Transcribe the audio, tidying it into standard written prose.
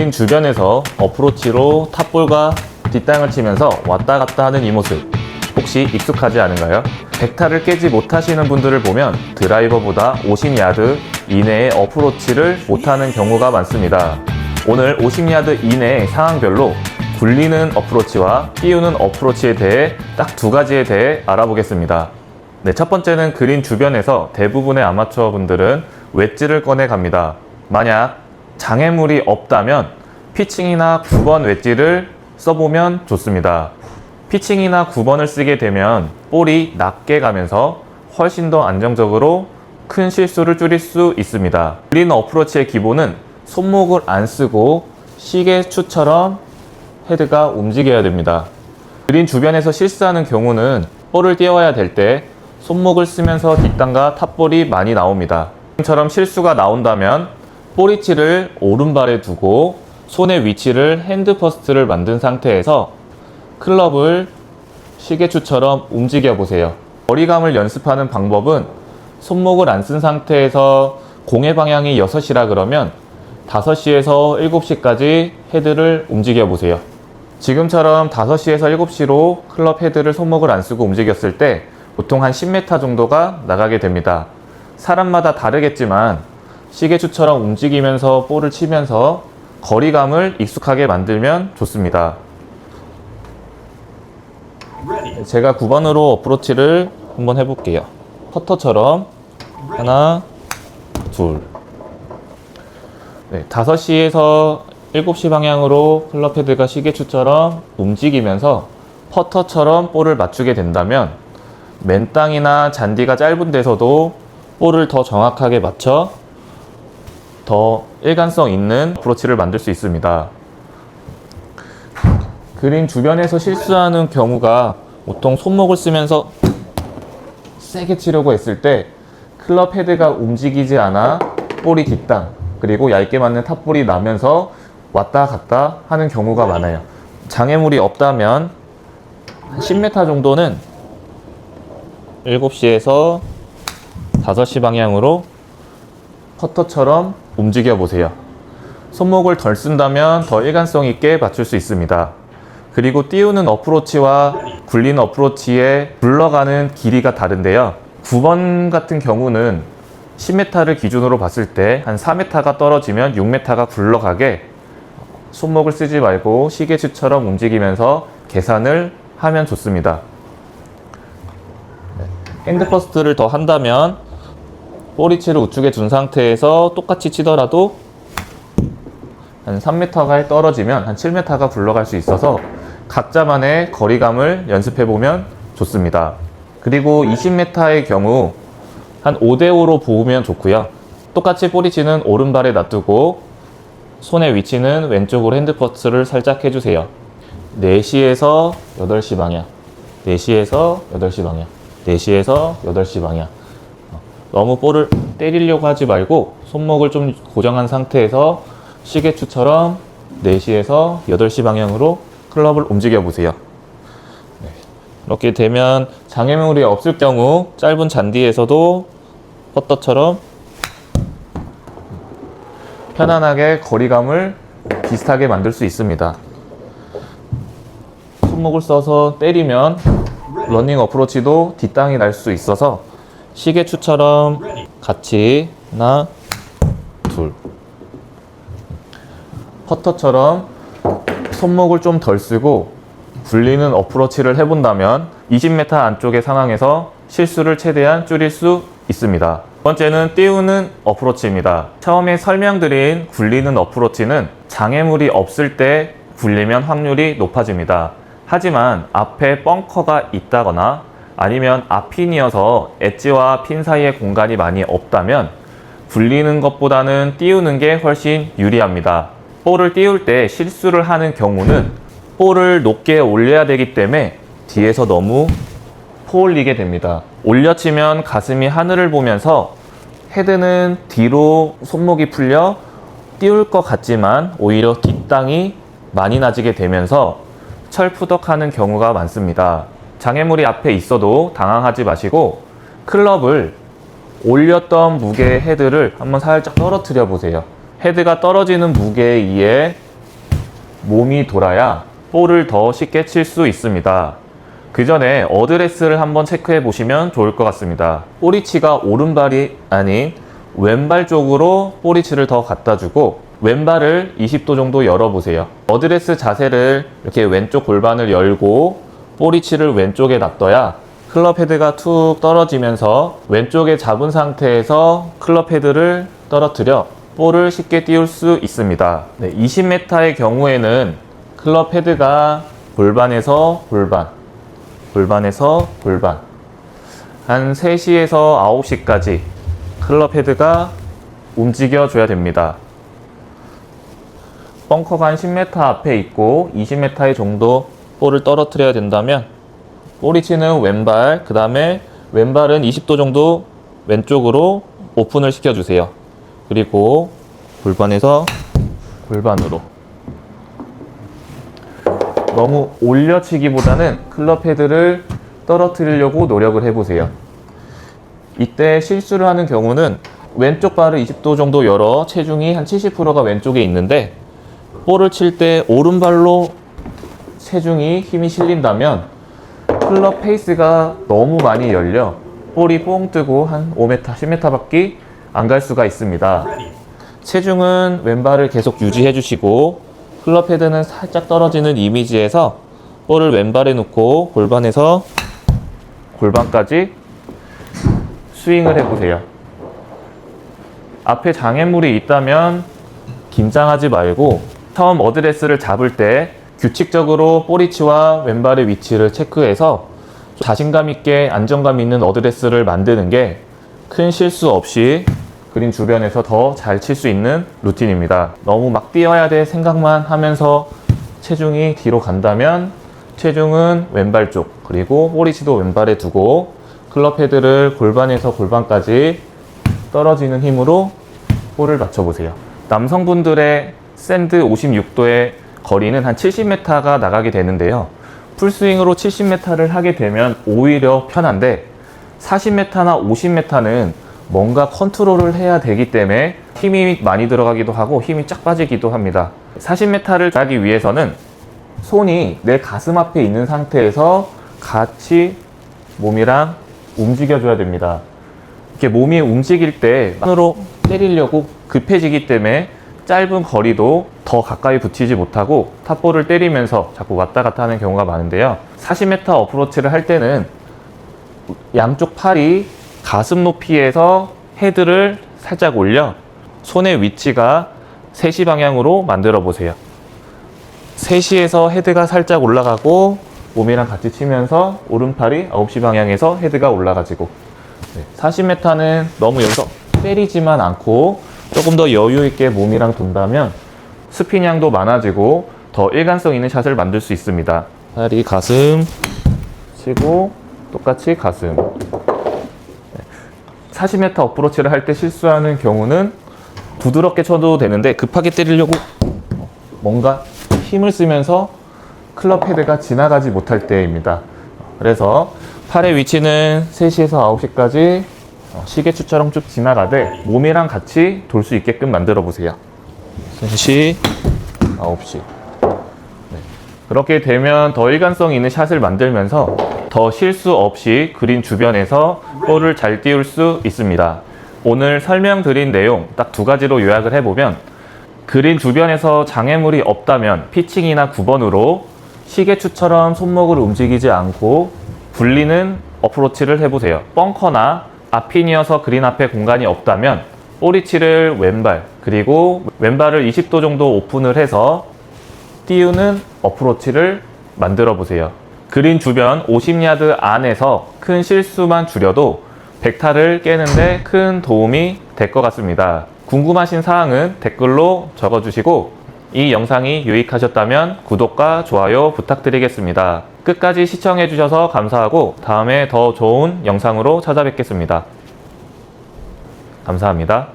그린 주변에서 어프로치로 탑볼과 뒷땅을 치면서 왔다 갔다 하는 이 모습, 혹시 익숙하지 않은가요? 100타를 깨지 못하시는 분들을 보면 드라이버보다 50야드 이내의 어프로치를 못하는 경우가 많습니다. 오늘 50야드 이내의 상황별로 굴리는 어프로치와 띄우는 어프로치에 대해 딱 두 가지에 대해 알아보겠습니다. 네, 첫 번째는 그린 주변에서 대부분의 아마추어 분들은 웨지를 꺼내 갑니다. 만약 장애물이 없다면 피칭이나 9번 웨지를 써보면 좋습니다. 피칭이나 9번을 쓰게 되면 볼이 낮게 가면서 훨씬 더 안정적으로 큰 실수를 줄일 수 있습니다. 그린 어프로치의 기본은 손목을 안 쓰고 시계추처럼 헤드가 움직여야 됩니다. 그린 주변에서 실수하는 경우는 볼을 띄워야 될 때 손목을 쓰면서 뒷땅과 탑볼이 많이 나옵니다. 지금처럼 실수가 나온다면 볼 위치를 오른발에 두고 손의 위치를 핸드 퍼스트를 만든 상태에서 클럽을 시계추처럼 움직여 보세요. 거리감을 연습하는 방법은 손목을 안 쓴 상태에서 공의 방향이 6시라 그러면 5시에서 7시까지 헤드를 움직여 보세요. 지금처럼 5시에서 7시로 클럽 헤드를 손목을 안 쓰고 움직였을 때 보통 한 10m 정도가 나가게 됩니다. 사람마다 다르겠지만 시계추처럼 움직이면서 볼을 치면서 거리감을 익숙하게 만들면 좋습니다. 제가 9번으로 어프로치를 한번 해볼게요. 퍼터처럼 하나, 둘. 네, 5시에서 7시 방향으로 클럽 헤드가 시계추처럼 움직이면서 퍼터처럼 볼을 맞추게 된다면 맨땅이나 잔디가 짧은 데서도 볼을 더 정확하게 맞춰 더 일관성 있는 어프로치를 만들 수 있습니다. 그린 주변에서 실수하는 경우가 보통 손목을 쓰면서 세게 치려고 했을 때 클럽 헤드가 움직이지 않아 볼이 뒷땅 그리고 얇게 맞는 탑볼이 나면서 왔다 갔다 하는 경우가 많아요. 장애물이 없다면 한 10m 정도는 7시에서 5시 방향으로 퍼터처럼 움직여 보세요. 손목을 덜 쓴다면 더 일관성 있게 맞출 수 있습니다. 그리고 띄우는 어프로치와 굴리는 어프로치의 굴러가는 길이가 다른데요. 9번 같은 경우는 10m를 기준으로 봤을 때 한 4m가 떨어지면 6m가 굴러가게 손목을 쓰지 말고 시계추처럼 움직이면서 계산을 하면 좋습니다. 핸드 퍼스트를 더 한다면 볼 위치를 우측에 둔 상태에서 똑같이 치더라도 한 3m가 떨어지면 한 7m가 굴러갈 수 있어서 각자만의 거리감을 연습해보면 좋습니다. 그리고 20m의 경우 한 5대5로 보면 좋고요. 똑같이 볼 위치는 오른발에 놔두고 손의 위치는 왼쪽으로 핸드 퍼스트를 살짝 해주세요. 4시에서 8시 방향, 4시에서 8시 방향, 4시에서 8시 방향. 너무 볼을 때리려고 하지 말고 손목을 좀 고정한 상태에서 시계추처럼 4시에서 8시 방향으로 클럽을 움직여 보세요. 이렇게 되면 장애물이 없을 경우 짧은 잔디에서도 퍼터처럼 편안하게 거리감을 비슷하게 만들 수 있습니다. 손목을 써서 때리면 러닝 어프로치도 뒷땅이 날 수 있어서 시계추처럼 같이 하나, 둘. 퍼터처럼 손목을 좀 덜 쓰고 굴리는 어프로치를 해본다면 20m 안쪽의 상황에서 실수를 최대한 줄일 수 있습니다. 두 번째는 띄우는 어프로치입니다. 처음에 설명드린 굴리는 어프로치는 장애물이 없을 때 굴리면 확률이 높아집니다. 하지만 앞에 벙커가 있다거나 아니면 앞핀이어서 엣지와 핀 사이에 공간이 많이 없다면 굴리는 것보다는 띄우는 게 훨씬 유리합니다. 볼을 띄울 때 실수를 하는 경우는 볼을 높게 올려야 되기 때문에 뒤에서 너무 포올리게 됩니다. 올려치면 가슴이 하늘을 보면서 헤드는 뒤로 손목이 풀려 띄울 것 같지만 오히려 뒷땅이 많이 나지게 되면서 철푸덕하는 경우가 많습니다. 장애물이 앞에 있어도 당황하지 마시고 클럽을 올렸던 무게의 헤드를 한번 살짝 떨어뜨려 보세요. 헤드가 떨어지는 무게에 의해 몸이 돌아야 볼을 더 쉽게 칠 수 있습니다. 그 전에 어드레스를 한번 체크해 보시면 좋을 것 같습니다. 볼위치가 오른발이 아닌 왼발 쪽으로 볼위치를 더 갖다 주고 왼발을 20도 정도 열어보세요. 어드레스 자세를 이렇게 왼쪽 골반을 열고 볼위치를 왼쪽에 놔둬야 클럽 헤드가 툭 떨어지면서 왼쪽에 잡은 상태에서 클럽 헤드를 떨어뜨려 볼을 쉽게 띄울 수 있습니다. 20m의 경우에는 클럽 헤드가 골반에서 골반, 골반에서 골반 한 3시에서 9시까지 클럽 헤드가 움직여줘야 됩니다. 벙커가 한 10m 앞에 있고 20m 정도 볼을 떨어뜨려야 된다면 볼위치는 왼발, 그 다음에 왼발은 20도 정도 왼쪽으로 오픈을 시켜주세요. 그리고 골반에서 골반으로 너무 올려치기보다는 클럽 헤드를 떨어뜨리려고 노력을 해보세요. 이때 실수를 하는 경우는 왼쪽 발을 20도 정도 열어 체중이 한 70%가 왼쪽에 있는데 볼을 칠 때 오른발로 체중이 힘이 실린다면 클럽 페이스가 너무 많이 열려 볼이 뽕 뜨고 한 5m, 10m 밖에 안 갈 수가 있습니다. 체중은 왼발을 계속 유지해 주시고 클럽 헤드는 살짝 떨어지는 이미지에서 볼을 왼발에 놓고 골반에서 골반까지 스윙을 해보세요. 앞에 장애물이 있다면 긴장하지 말고 처음 어드레스를 잡을 때 규칙적으로 볼위치와 왼발의 위치를 체크해서 자신감 있게 안정감 있는 어드레스를 만드는 게 큰 실수 없이 그린 주변에서 더 잘 칠 수 있는 루틴입니다. 너무 막 뛰어야 될 생각만 하면서 체중이 뒤로 간다면 체중은 왼발 쪽 그리고 볼위치도 왼발에 두고 클럽 헤드를 골반에서 골반까지 떨어지는 힘으로 볼을 맞춰보세요. 남성분들의 샌드 56도의 거리는 한 70m가 나가게 되는데요. 풀스윙으로 70m를 하게 되면 오히려 편한데 40m나 50m는 뭔가 컨트롤을 해야 되기 때문에 힘이 많이 들어가기도 하고 힘이 쫙 빠지기도 합니다. 40m를 가기 위해서는 손이 내 가슴 앞에 있는 상태에서 같이 몸이랑 움직여줘야 됩니다. 이렇게 몸이 움직일 때 손으로 때리려고 급해지기 때문에 짧은 거리도 더 가까이 붙이지 못하고 탑볼을 때리면서 자꾸 왔다 갔다 하는 경우가 많은데요. 40m 어프로치를 할 때는 양쪽 팔이 가슴 높이에서 헤드를 살짝 올려 손의 위치가 3시 방향으로 만들어 보세요. 3시에서 헤드가 살짝 올라가고 몸이랑 같이 치면서 오른팔이 9시 방향에서 헤드가 올라가지고 40m는 너무 여기서 때리지만 않고 조금 더 여유 있게 몸이랑 돈다면 스핀 양도 많아지고 더 일관성 있는 샷을 만들 수 있습니다. 팔이 가슴 치고 똑같이 가슴. 40m 어프로치를 할 때 실수하는 경우는 부드럽게 쳐도 되는데 급하게 때리려고 뭔가 힘을 쓰면서 클럽 헤드가 지나가지 못할 때입니다. 그래서 팔의 위치는 3시에서 9시까지 시계추처럼 쭉 지나가되 몸이랑 같이 돌 수 있게끔 만들어 보세요. 3시, 9시. 그렇게 되면 더 일관성 있는 샷을 만들면서 더 실수 없이 그린 주변에서 볼을 잘 띄울 수 있습니다. 오늘 설명드린 내용 딱 2가지로 요약을 해보면 그린 주변에서 장애물이 없다면 피칭이나 9번으로 시계추처럼 손목을 움직이지 않고 굴리는 어프로치를 해보세요. 벙커나 앞핀이어서 그린 앞에 공간이 없다면 볼위치를 왼발 그리고 왼발을 20도 정도 오픈을 해서 띄우는 어프로치를 만들어 보세요. 그린 주변 50야드 안에서 큰 실수만 줄여도 100타를 깨는데 큰 도움이 될 것 같습니다. 궁금하신 사항은 댓글로 적어주시고 이 영상이 유익하셨다면 구독과 좋아요 부탁드리겠습니다. 끝까지 시청해주셔서 감사하고 다음에 더 좋은 영상으로 찾아뵙겠습니다. 감사합니다.